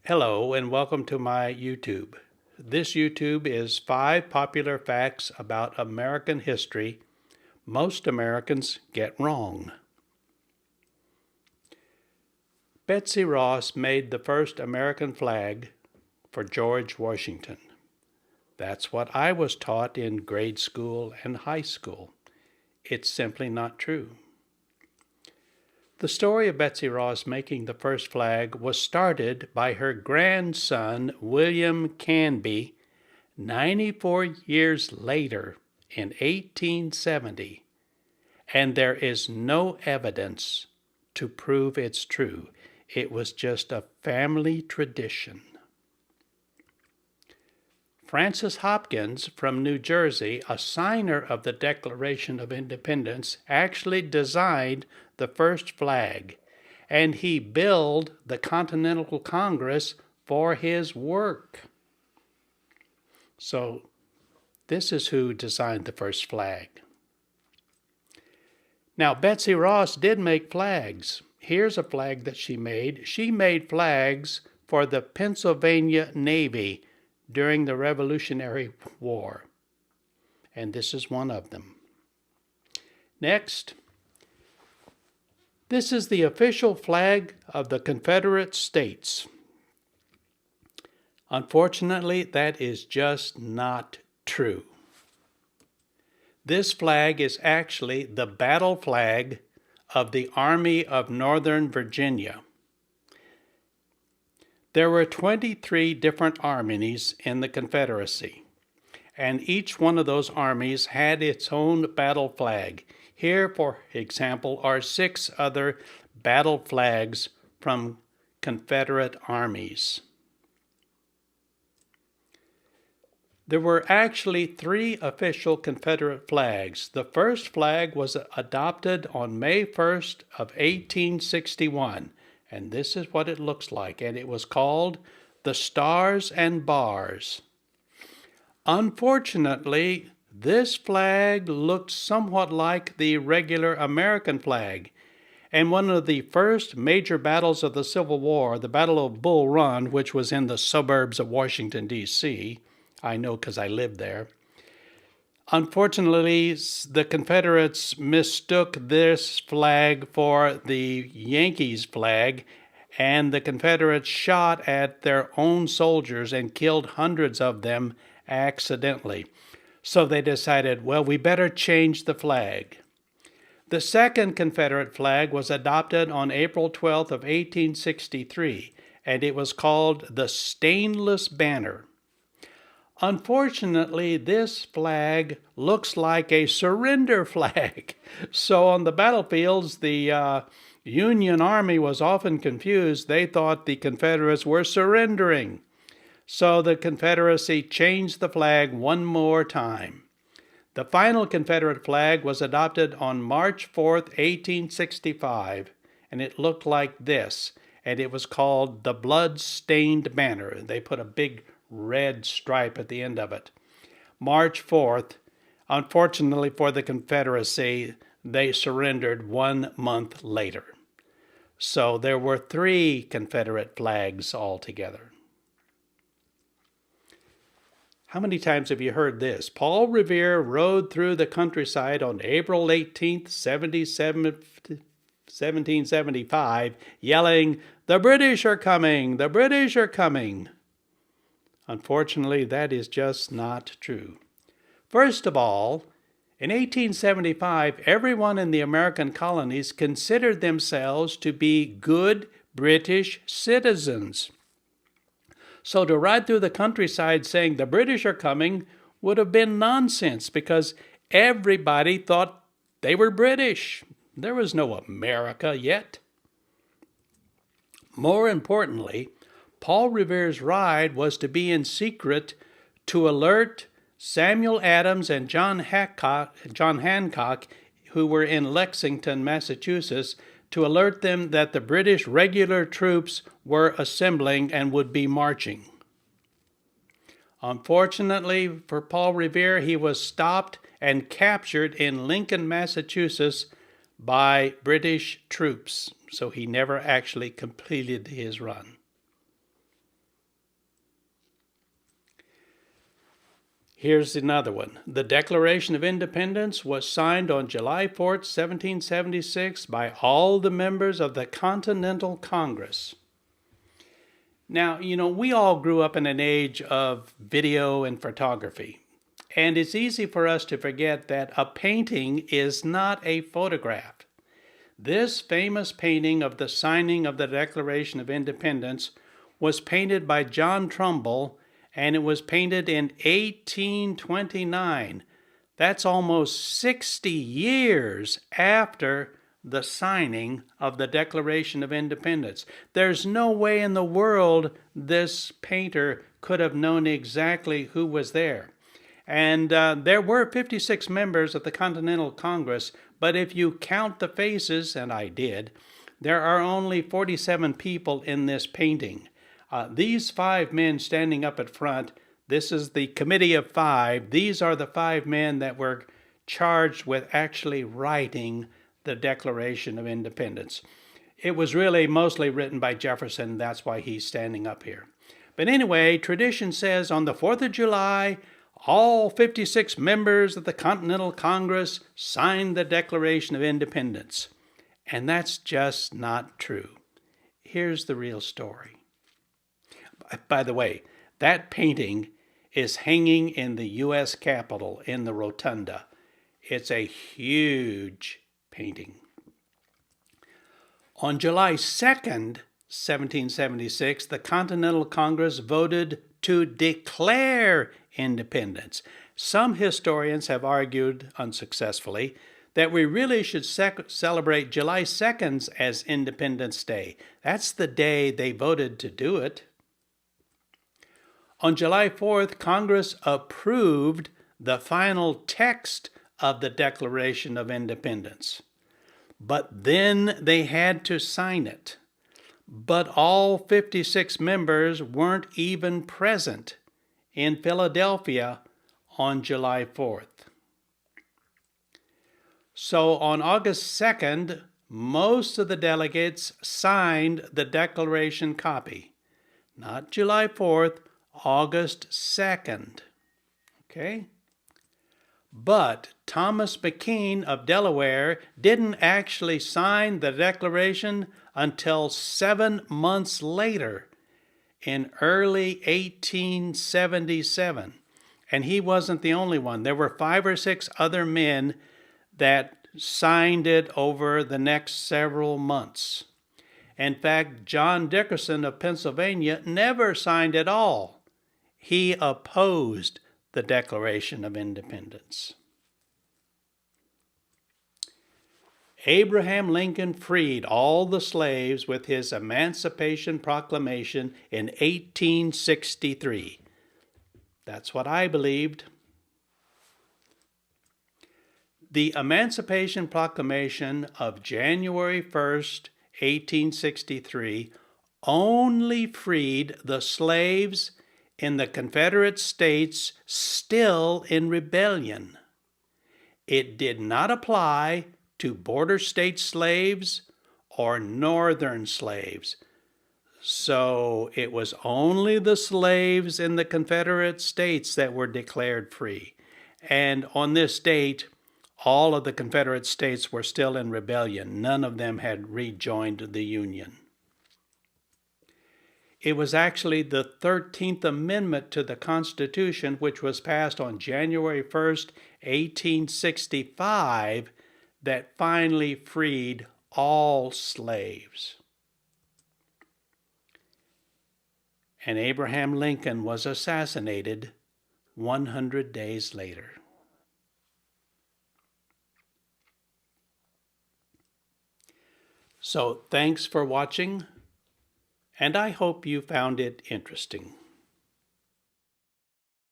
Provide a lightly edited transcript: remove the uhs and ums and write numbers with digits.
Hello and welcome to my YouTube. This YouTube is 5 popular facts about American history most Americans get wrong. Betsy Ross made the first American flag for George Washington. That's what I was taught in grade school and high school. It's simply not true. The story of Betsy Ross making the first flag was started by her grandson, William Canby, 94 years later in 1870, and there is no evidence to prove it's true. It was just a family tradition. Francis Hopkins from New Jersey, a signer of the Declaration of Independence, actually designed the first flag, and he billed the Continental Congress for his work. So this is who designed the first flag. Now, Betsy Ross did make flags. Here's a flag that she made. She made flags for the Pennsylvania Navy during the Revolutionary War, and this is one of them. Next, this is the official flag of the Confederate States. Unfortunately, that is just not true. This flag is actually the battle flag of the Army of Northern Virginia. There were 23 different armies in the Confederacy, and each one of those armies had its own battle flag. Here, for example, are 6 other battle flags from Confederate armies. There were actually 3 official Confederate flags. The first flag was adopted on May 1st of 1861. And this is what it looks like, and it was called the Stars and Bars. Unfortunately, this flag looked somewhat like the regular American flag, and one of the first major battles of the Civil War, the Battle of Bull Run, which was in the suburbs of Washington, D.C., I know because I lived there. Unfortunately, the Confederates mistook this flag for the Yankees' flag, and the Confederates shot at their own soldiers and killed hundreds of them accidentally. So they decided, well, we better change the flag. The second Confederate flag was adopted on April 12th of 1863, and it was called the Stainless Banner. Unfortunately, this flag looks like a surrender flag. So on the battlefields, the Union Army was often confused. They thought the Confederates were surrendering. So the Confederacy changed the flag one more time. The final Confederate flag was adopted on March 4th, 1865, and it looked like this, and it was called the Blood-Stained Banner. They put a big red stripe at the end of it. March 4th, unfortunately for the Confederacy, they surrendered 1 month later. So there were 3 Confederate flags altogether. How many times have you heard this? Paul Revere rode through the countryside on April 18th, 1775, yelling, "The British are coming! The British are coming!" Unfortunately, that is just not true. First of all, in 1875, everyone in the American colonies considered themselves to be good British citizens. So to ride through the countryside saying the British are coming would have been nonsense because everybody thought they were British. There was no America yet. More importantly, Paul Revere's ride was to be in secret to alert Samuel Adams and John Hancock, who were in Lexington, Massachusetts, to alert them that the British regular troops were assembling and would be marching. Unfortunately for Paul Revere, he was stopped and captured in Lincoln, Massachusetts by British troops, so he never actually completed his run. Here's another one. The Declaration of Independence was signed on July 4th, 1776 by all the members of the Continental Congress. Now, we all grew up in an age of video and photography, and it's easy for us to forget that a painting is not a photograph. This famous painting of the signing of the Declaration of Independence was painted by John Trumbull, and it was painted in 1829. That's almost 60 years after the signing of the Declaration of Independence. There's no way in the world this painter could have known exactly who was there. And there were 56 members of the Continental Congress, but if you count the faces, and I did, there are only 47 people in this painting. These 5 men standing up at front, this is the Committee of 5. These are the 5 men that were charged with actually writing the Declaration of Independence. It was really mostly written by Jefferson. That's why he's standing up here. But anyway, tradition says on the 4th of July, all 56 members of the Continental Congress signed the Declaration of Independence. And that's just not true. Here's the real story. By the way, that painting is hanging in the U.S. Capitol in the Rotunda. It's a huge painting. On July 2nd, 1776, the Continental Congress voted to declare independence. Some historians have argued, unsuccessfully, that we really should celebrate July 2nd as Independence Day. That's the day they voted to do it. On July 4th, Congress approved the final text of the Declaration of Independence. But then they had to sign it. But all 56 members weren't even present in Philadelphia on July 4th. So on August 2nd, most of the delegates signed the Declaration copy. Not July 4th, August 2nd. Okay? But Thomas McKean of Delaware didn't actually sign the Declaration until 7 months later, in early 1877. And he wasn't the only one. There were 5 or 6 other men that signed it over the next several months. In fact, John Dickerson of Pennsylvania never signed at all. He opposed the Declaration of Independence. Abraham Lincoln freed all the slaves with his Emancipation Proclamation in 1863. That's what I believed. The Emancipation Proclamation of January 1st, 1863, only freed the slaves in the Confederate States still in rebellion. It did not apply to border state slaves or northern slaves. So it was only the slaves in the Confederate States that were declared free. And on this date, all of the Confederate States were still in rebellion. None of them had rejoined the Union. It was actually the 13th Amendment to the Constitution, which was passed on January 1st, 1865, that finally freed all slaves. And Abraham Lincoln was assassinated 100 days later. So thanks for watching, and I hope you found it interesting.